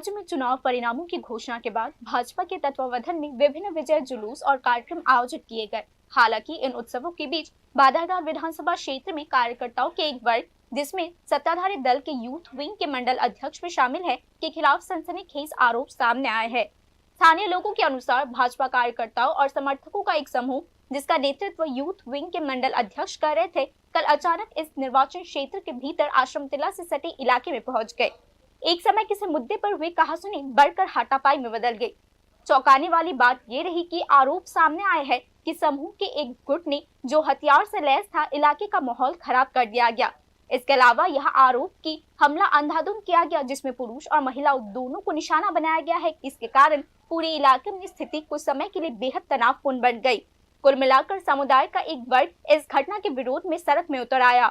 राज्य में चुनाव परिणामों की घोषणा के बाद भाजपा के तत्वावधान में विभिन्न विजय जुलूस और कार्यक्रम आयोजित किए गए। हालांकि इन उत्सवों के बीच बाधागांव विधानसभा क्षेत्र में कार्यकर्ताओं के एक वर्ग, जिसमें सत्ताधारी दल के यूथ विंग के मंडल अध्यक्ष भी शामिल है, के खिलाफ सनसनीखेज आरोप सामने आए हैं। स्थानीय लोगों के अनुसार भाजपा कार्यकर्ताओं और समर्थकों का एक समूह, जिसका नेतृत्व यूथ विंग के मंडल अध्यक्ष कर रहे थे, कल अचानक इस निर्वाचन क्षेत्र के भीतर आश्रम टिला से सटे इलाके में पहुंच गए। एक समय किसी मुद्दे पर हुई कहासुनी बढ़कर हाथापाई में बदल गई। चौंकाने वाली बात ये रही कि आरोप सामने आए हैं कि समूह के एक गुट ने, जो हथियार से लैस था, इलाके का माहौल खराब कर दिया गया। इसके अलावा यह आरोप कि हमला अंधाधुंध किया गया, जिसमें पुरुष और महिला दोनों को निशाना बनाया गया है। इसके कारण पूरे इलाके में स्थिति कुछ समय के लिए बेहद तनावपूर्ण बन गई। कुल मिलाकर समुदाय का एक वर्ग इस घटना के विरोध में सड़क में उतर आया।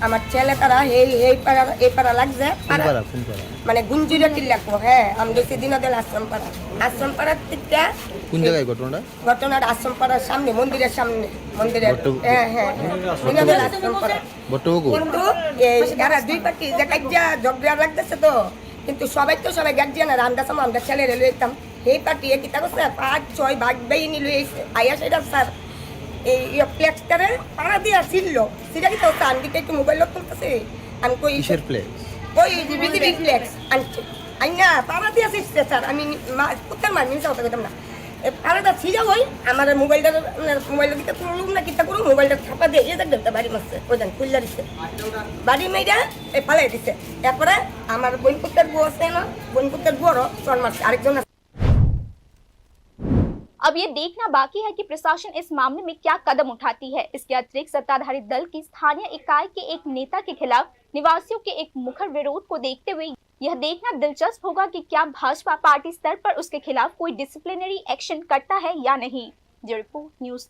আমার ছেলে তারা এই পাড়া লাগছে মানে গুঞ্জিরা টিল্লাকো। হ্যাঁ, আমরা সেদিনদের আশ্রম পাড়ার থেকে কোন জায়গায় ঘটনাটা আশ্রম পাড়ার সামনে, মন্দিরের সামনে, মন্দিরের হ্যাঁ দিনদের আশ্রম পাড়া কিন্তু যারা দুই পার্টি যে কাজা ঝগড়া লাগতেছে, তো কিন্তু সবাই গার্জিয়ান আর আমরা ছেলে রেলওয়ে যেতাম। এই পার্টি কি তা করছে 5-6 ভাগ বেই নিল আইয়া সেটা স্যার এই ফ্লেক্সটারে পাড়া দিয়া ছিল, সেটা কি তো আনদিকে একটু মোবাইল লোক করতেছে। আমি কই কিসের ফ্লেক্স? ওই বিজেপি ফ্লেক্স আনছে আইনা পাড়া দিয়া শিখছে স্যার। আমি কোথায় মানি যাও কইতাম না, পাড়াটা ছিল ওই আমার মোবাইলটা দিতে করলুম না, কিতা করুম, মোবাইলটা ছাপা দিয়ে এই দেখতে বাড়ি মারছে, ওই দেন খুললা দিচ্ছে, বাড়ি মেয়েরা এই পালাই দিচ্ছে। এরপরে আমার বোনপুত্রের বউ আছে না, বোনপুত্রের বউরও চল মারছে আরেকজন। अब ये देखना बाकी है कि प्रशासन इस मामले में क्या कदम उठाती है। इसके अतिरिक्त सत्ताधारी दल की स्थानीय इकाई के एक नेता के खिलाफ निवासियों के एक मुखर विरोध को देखते हुए यह देखना दिलचस्प होगा कि क्या भाजपा पार्टी स्तर पर उसके खिलाफ कोई डिसिप्लिनरी एक्शन करता है या नहीं। Report news.